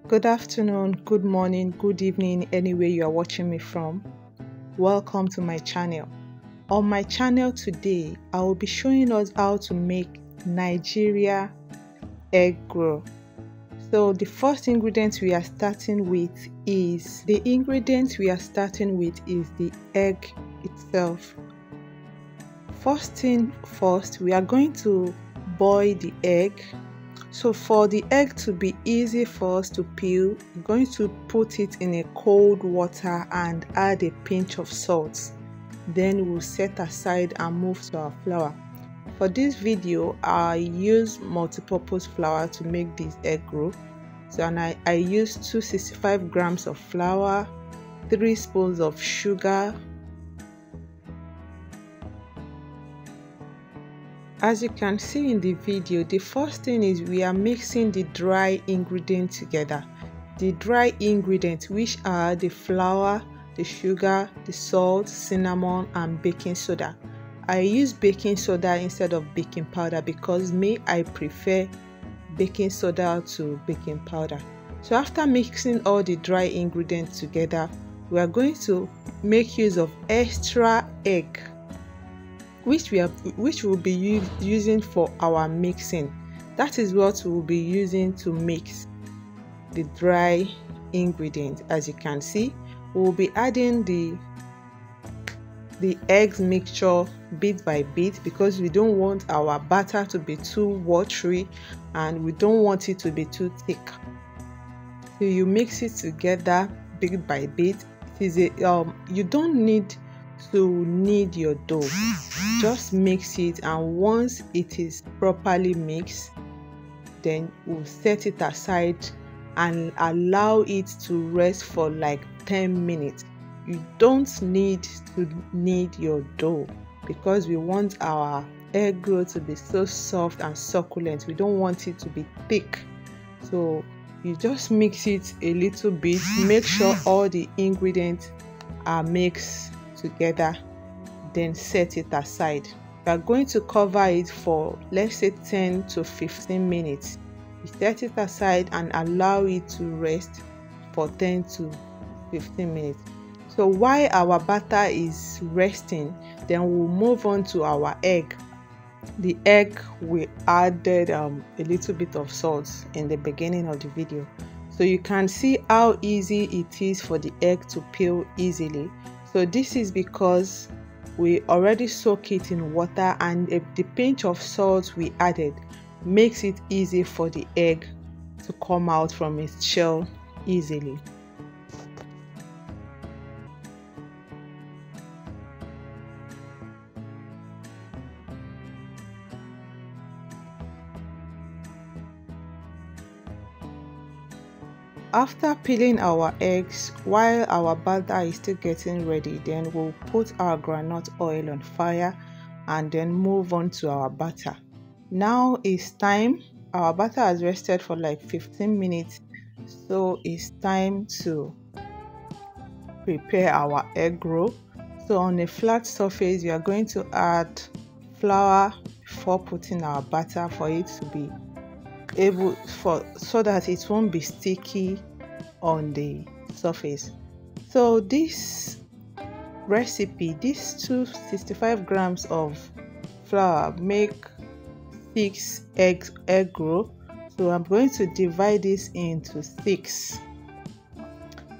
Good afternoon, good morning, good evening, anywhere you are watching me from. Welcome to my channel. On my channel today, I will be showing us how to make Nigerian egg roll. So the first ingredient we are starting with is the egg itself. First thing first, we are going to boil the egg. So for the egg to be easy for us to peel, we're going to put it in a cold water and add a pinch of salt. Then we'll set aside and move to our flour. For this video, I use multi-purpose flour to make this egg roll. So I use 265 grams of flour, 3 spoons of sugar. As you can see in the video, the first thing is we are mixing the dry ingredients together. The dry ingredients, which are the flour, the sugar, the salt, cinnamon, and baking soda. I use baking soda instead of baking powder because I prefer baking soda to baking powder. So after mixing all the dry ingredients together, we are going to make use of extra egg, which we'll be using for our mixing. That is what we'll be using to mix the dry ingredients. As you can see, we'll be adding the eggs mixture bit by bit because we don't want our batter to be too watery and we don't want it to be too thick. So you mix it together bit by bit. You don't need to knead your dough, just mix it, and once it is properly mixed, then we'll set it aside and allow it to rest for like 10 minutes. You don't need to knead your dough because we want our egg roll to be so soft and succulent. We don't want it to be thick. So you just mix it a little bit, make sure all the ingredients are mixed together, then set it aside. We are going to cover it for, let's say, 10 to 15 minutes. We set it aside and allow it to rest for 10 to 15 minutes. So while our batter is resting, then we'll move on to our egg. The egg, we added a little bit of salt in the beginning of the video, so you can see how easy it is for the egg to peel easily. So this is because we already soak it in water, and the pinch of salt we added makes it easy for the egg to come out from its shell easily. After peeling our eggs, while our batter is still getting ready, then we'll put our groundnut oil on fire and then move on to our batter. Now it's time. Our batter has rested for like 15 minutes, so it's time to prepare our egg roll. So on a flat surface, we are going to add flour before putting our batter for it to be so that it won't be sticky on the surface. So this recipe, these 265 grams of flour make 6 egg roll. So I'm going to divide this into 6.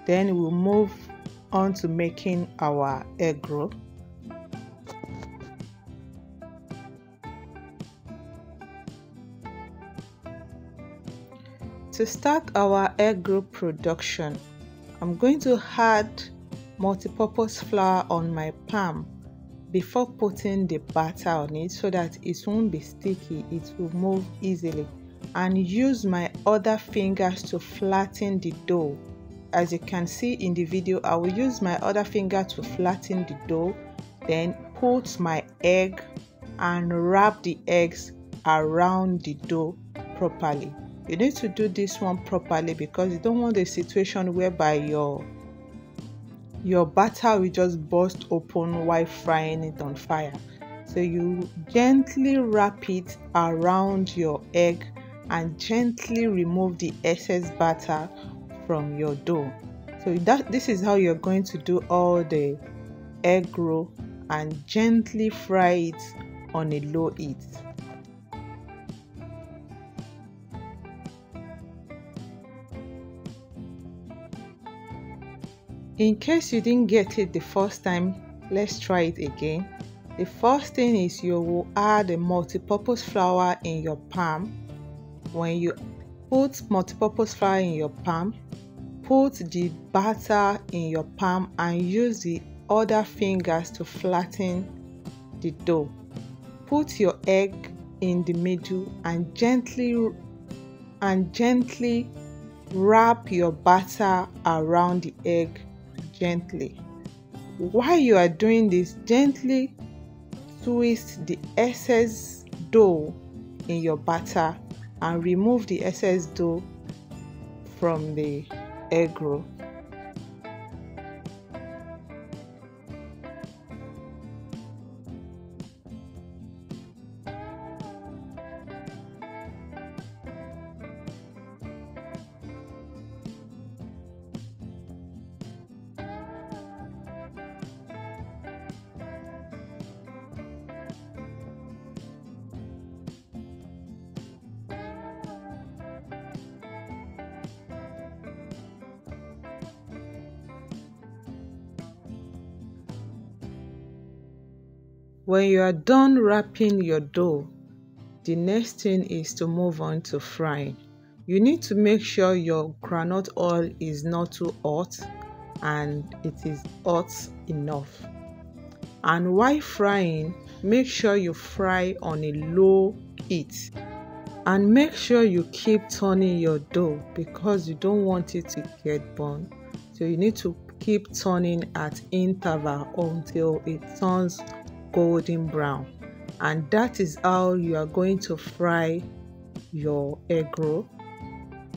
Then we'll move on to making our egg roll. To start our egg roll production, I'm going to add multi-purpose flour on my palm before putting the batter on it so that it won't be sticky, it will move easily, and use my other fingers to flatten the dough. As you can see in the video, I will use my other finger to flatten the dough, then put my egg and wrap the eggs around the dough properly. You need to do this one properly because you don't want a situation whereby your batter will just burst open while frying it on fire. So you gently wrap it around your egg and gently remove the excess batter from your dough. So this is how you're going to do all the egg roll, and gently fry it on a low heat. In case you didn't get it the first time, let's try it again. The first thing is you will add a multi-purpose flour in your palm. When you put multi-purpose flour in your palm, put the batter in your palm and use the other fingers to flatten the dough. Put your egg in the middle and gently wrap your batter around the egg gently. While you are doing this, gently twist the excess dough in your batter and remove the excess dough from the egg roll. When you are done wrapping your dough, the next thing is to move on to frying. You need to make sure your groundnut oil is not too hot and it is hot enough. And while frying, make sure you fry on a low heat. And make sure you keep turning your dough because you don't want it to get burned. So you need to keep turning at interval until it turns golden brown. And that is how you are going to fry your egg roll.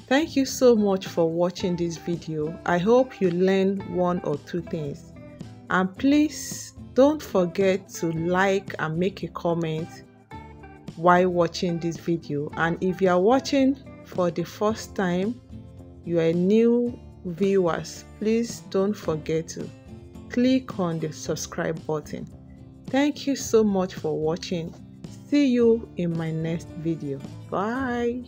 Thank you so much for watching this video. I hope you learned one or two things. And please don't forget to like and make a comment while watching this video. And if you are watching for the first time, you are new viewers, please don't forget to click on the subscribe button. Thank you so much for watching. See you in my next video. Bye.